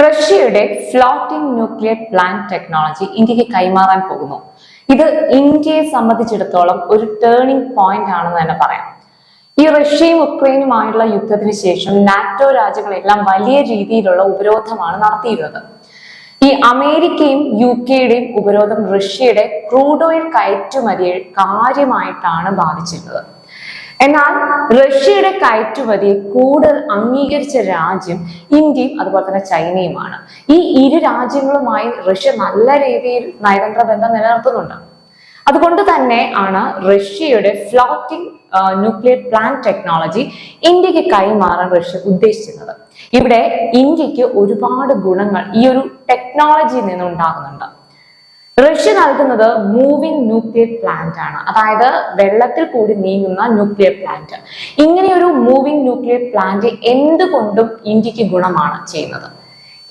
റഷ്യയുടെ floating nuclear plant technology ഇന്ത്യക്ക് കൈമാറാൻ പോകുന്നു. ഇത് ഇന്ത്യയെ സംബന്ധിച്ചിടത്തോളം ഒരു ടേണിംഗ് പോയിന്റ് ആണെന്ന് തന്നെ പറയാം. ഈ റഷ്യയും ഉക്രൈനുമായുള്ള യുദ്ധത്തിന് ശേഷം നാറ്റോ രാജ്യങ്ങളെല്ലാം വലിയ രീതിയിലുള്ള ഉപരോധമാണ് നടത്തിയിരുന്നത്. ഈ അമേരിക്കയും UK-യുടെയും ഉപരോധം റഷ്യയുടെ ക്രൂഡ് ഓയിൽ കയറ്റുമതിയെ കാര്യമായിട്ടാണ് ബാധിച്ചിരുന്നത്. എന്നാൽ റഷ്യയുടെ കയറ്റുമതിയെ കൂടുതൽ അംഗീകരിച്ച രാജ്യം ഇന്ത്യയും അതുപോലെ തന്നെ ചൈനയുമാണ്. ഈ ഇരു രാജ്യങ്ങളുമായി റഷ്യ നല്ല രീതിയിൽ നയതന്ത്ര ബന്ധം നിലനിർത്തുന്നുണ്ട്. അതുകൊണ്ട് തന്നെ ആണ് റഷ്യയുടെ ഫ്ലോട്ടിംഗ് ന്യൂക്ലിയർ പ്ലാന്റ് ടെക്നോളജി ഇന്ത്യക്ക് കൈമാറാൻ റഷ്യ ഉദ്ദേശിച്ചിരുന്നത്. ഇവിടെ ഇന്ത്യക്ക് ഒരുപാട് ഗുണങ്ങൾ ഈ ഒരു ടെക്നോളജിയിൽ നിന്നുണ്ടാകുന്നുണ്ട്. റഷ്യ നൽകുന്നത് മൂവിംഗ് ന്യൂക്ലിയർ പ്ലാന്റ് ആണ്, അതായത് വെള്ളത്തിൽ കൂടി നീങ്ങുന്ന ന്യൂക്ലിയർ പ്ലാന്റ്. ഇങ്ങനെയൊരു മൂവിംഗ് ന്യൂക്ലിയർ പ്ലാന്റ് എന്തുകൊണ്ടും ഇന്ത്യക്ക് ഗുണമാണ് ചെയ്യുന്നത്.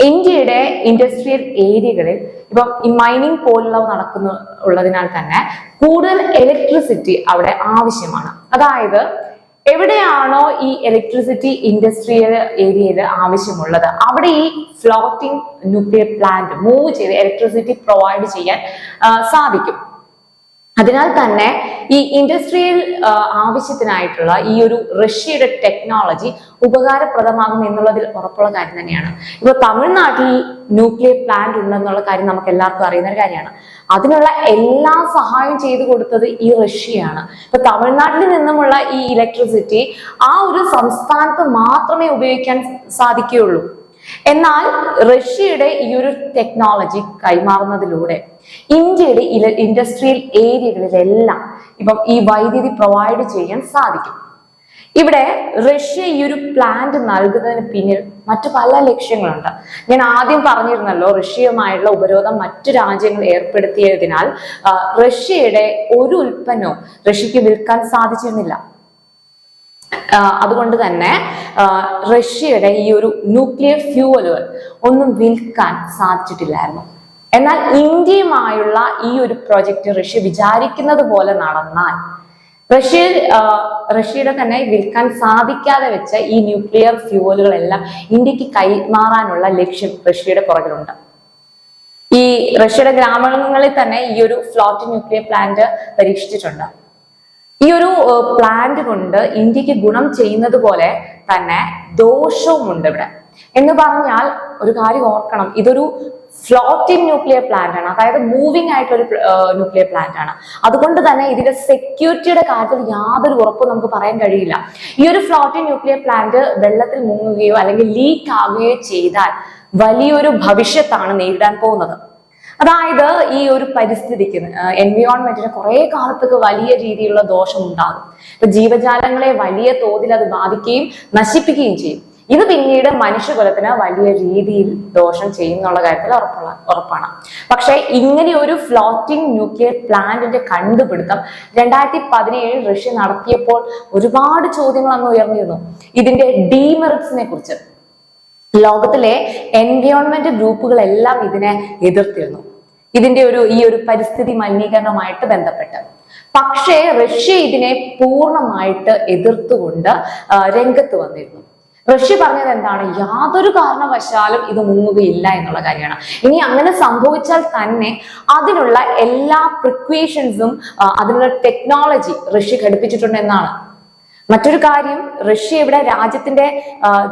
ഇന്ത്യയുടെ ഇൻഡസ്ട്രിയൽ ഏരിയകളിൽ ഇപ്പം ഈ മൈനിങ് പോലുള്ളവ ഉള്ളതിനാൽ തന്നെ കൂടുതൽ ഇലക്ട്രിസിറ്റി അവിടെ ആവശ്യമാണ്. അതായത് എവിടെയാണോ ഈ ഇലക്ട്രിസിറ്റി ഇൻഡസ്ട്രിയൽ ഏരിയയിൽ ആവശ്യമുള്ളത് അവിടെ ഈ ഫ്ലോട്ടിംഗ് ന്യൂക്ലിയർ പ്ലാന്റ് മൂവ് ചെയ്ത് ഇലക്ട്രിസിറ്റി പ്രൊവൈഡ് ചെയ്യാൻ സാധിക്കും. അതിനാൽ തന്നെ ഈ ഇൻഡസ്ട്രിയൽ ആവശ്യത്തിനായിട്ടുള്ള ഈ ഒരു റഷ്യയുടെ ടെക്നോളജി ഉപകാരപ്രദമാകും എന്നുള്ളതിൽ ഉറപ്പുള്ള കാര്യം തന്നെയാണ്. ഇപ്പൊ തമിഴ്നാട്ടിൽ ന്യൂക്ലിയർ പ്ലാന്റ് ഉണ്ടെന്നുള്ള കാര്യം നമുക്ക് എല്ലാവർക്കും അറിയുന്ന ഒരു കാര്യമാണ്. അതിനുള്ള എല്ലാ സഹായം ചെയ്തു കൊടുത്തത് ഈ റഷ്യയാണ്. ഇപ്പൊ തമിഴ്നാട്ടിൽ നിന്നുമുള്ള ഈ ഇലക്ട്രിസിറ്റി ആ ഒരു സംസ്ഥാനത്ത് മാത്രമേ ഉപയോഗിക്കാൻ സാധിക്കുകയുള്ളൂ. എന്നാൽ റഷ്യയുടെ ഈ ഒരു ടെക്നോളജി കൈമാറുന്നതിലൂടെ ഇന്ത്യയുടെ ഇൻഡസ്ട്രിയൽ ഏരിയകളിലെല്ലാം ഇപ്പം ഈ വൈദ്യുതി പ്രൊവൈഡ് ചെയ്യാൻ സാധിക്കും. ഇവിടെ റഷ്യ ഈ ഒരു പ്ലാന്റ് നൽകുന്നതിന് പിന്നിൽ മറ്റു പല ലക്ഷ്യങ്ങളുണ്ട്. ഞാൻ ആദ്യം പറഞ്ഞിരുന്നല്ലോ, റഷ്യയുമായുള്ള ഉപരോധം മറ്റു രാജ്യങ്ങൾ ഏർപ്പെടുത്തിയതിനാൽ റഷ്യയുടെ ഒരു ഉൽപ്പന്നവും റഷ്യക്ക് വിൽക്കാൻ സാധിച്ചിരുന്നില്ല. അതുകൊണ്ട് തന്നെ റഷ്യയുടെ ഈ ഒരു ന്യൂക്ലിയർ ഫ്യൂവലുകൾ ഒന്നും വിൽക്കാൻ സാധിച്ചിട്ടില്ലായിരുന്നു. എന്നാൽ ഇന്ത്യയുമായുള്ള ഈ ഒരു പ്രോജക്റ്റ് റഷ്യ വിചാരിക്കുന്നത് പോലെ നടന്നാൽ റഷ്യയുടെ തന്നെ വിൽക്കാൻ സാധിക്കാതെ വെച്ച ഈ ന്യൂക്ലിയർ ഫ്യൂവലുകളെല്ലാം ഇന്ത്യക്ക് കൈമാറാനുള്ള ലക്ഷ്യം റഷ്യയുടെ പുറകിലുണ്ട്. ഈ റഷ്യയുടെ ഗ്രാമങ്ങളിൽ തന്നെ ഈ ഒരു ഫ്ലോട്ടിംഗ് ന്യൂക്ലിയർ പ്ലാന്റ് പരീക്ഷിച്ചിട്ടുണ്ട്. ഈ ഒരു പ്ലാന്റ് കൊണ്ട് ഇന്ത്യക്ക് ഗുണം ചെയ്യുന്നത് പോലെ തന്നെ ദോഷവും ഉണ്ട് ഇവിടെ. എന്ന് പറഞ്ഞാൽ ഒരു കാര്യം ഓർക്കണം, ഇതൊരു ഫ്ലോട്ടിംഗ് ന്യൂക്ലിയർ പ്ലാന്റ് ആണ്, അതായത് മൂവിംഗ് ആയിട്ടൊരു ന്യൂക്ലിയർ പ്ലാന്റ് ആണ്. അതുകൊണ്ട് തന്നെ ഇതിന്റെ സെക്യൂരിറ്റിയുടെ കാര്യത്തിൽ യാതൊരു ഉറപ്പും നമുക്ക് പറയാൻ കഴിയില്ല. ഈ ഒരു ഫ്ലോട്ടിംഗ് ന്യൂക്ലിയർ പ്ലാന്റ് വെള്ളത്തിൽ മുങ്ങുകയോ അല്ലെങ്കിൽ ലീക്ക് ആകുകയോ ചെയ്താൽ വലിയൊരു ഭവിഷ്യത്താണ് നേരിടാൻ പോകുന്നത്. അതായത് ഈ ഒരു പരിസ്ഥിതിക്ക് എൻവയോൺമെന്റിന് കുറെ കാലത്തേക്ക് വലിയ രീതിയിലുള്ള ദോഷം ഉണ്ടാകും. ഇപ്പൊ ജീവജാലങ്ങളെ വലിയ തോതിൽ അത് ബാധിക്കുകയും നശിപ്പിക്കുകയും ചെയ്യും. ഇത് പിന്നീട് മനുഷ്യകുലത്തിന് വലിയ രീതിയിൽ ദോഷം ചെയ്യുന്നുള്ള കാര്യത്തിൽ ഉറപ്പാണ്. പക്ഷെ ഇങ്ങനെ ഒരു ഫ്ലോട്ടിംഗ് ന്യൂക്ലിയർ പ്ലാന്റിന്റെ കണ്ടുപിടുത്തം 2017 റഷ്യ നടത്തിയപ്പോൾ ഒരുപാട് ചോദ്യങ്ങൾ അന്ന് ഉയർന്നിരുന്നു. ഇതിന്റെ ഡീമെറിറ്റ്സിനെ കുറിച്ച് ലോകത്തിലെ എൻവയോൺമെന്റ് ഗ്രൂപ്പുകളെല്ലാം ഇതിനെ എതിർത്തിരുന്നു, ഇതിന്റെ ഈ ഒരു പരിസ്ഥിതി മലിനീകരണവുമായിട്ട് ബന്ധപ്പെട്ട്. പക്ഷേ റഷ്യ ഇതിനെ പൂർണ്ണമായിട്ട് എതിർത്തുകൊണ്ട് രംഗത്ത് വന്നിരുന്നു. റഷ്യ പറഞ്ഞത് എന്താണ്? യാതൊരു കാരണവശാലും ഇത് മുങ്ങുകയില്ല എന്നുള്ള കാര്യമാണ്. ഇനി അങ്ങനെ സംഭവിച്ചാൽ തന്നെ അതിനുള്ള എല്ലാ പ്രിക്വേഷൻസും അതിനുള്ള ടെക്നോളജി റഷ്യ ഘടിപ്പിച്ചിട്ടുണ്ട് എന്നാണ്. മറ്റൊരു കാര്യം, റഷ്യ ഇവിടെ രാജ്യത്തിന്റെ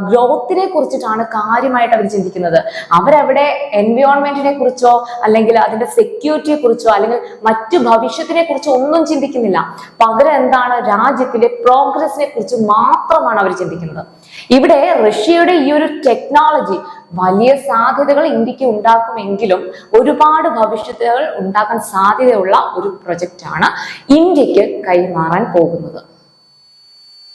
ഗ്രോത്തിനെ കുറിച്ചിട്ടാണ് കാര്യമായിട്ട് അവർ ചിന്തിക്കുന്നത്. അവരവിടെ എൻവയോൺമെന്റിനെ കുറിച്ചോ അല്ലെങ്കിൽ അതിന്റെ സെക്യൂരിറ്റിയെ കുറിച്ചോ അല്ലെങ്കിൽ മറ്റു ഭവിഷ്യത്തിനെ കുറിച്ചോ ഒന്നും ചിന്തിക്കുന്നില്ല. പകരം എന്താണ്, രാജ്യത്തിന്റെ പ്രോഗ്രസിനെ കുറിച്ച് മാത്രമാണ് അവർ ചിന്തിക്കുന്നത്. ഇവിടെ റഷ്യയുടെ ഈ ഒരു ടെക്നോളജി വലിയ സാധ്യതകൾ ഇന്ത്യക്ക് ഉണ്ടാക്കുമെങ്കിലും ഒരുപാട് ഭവിഷ്യത്തുകൾ ഉണ്ടാക്കാൻ സാധ്യതയുള്ള ഒരു പ്രൊജക്റ്റ് ആണ് ഇന്ത്യക്ക് കൈമാറാൻ പോകുന്നത്.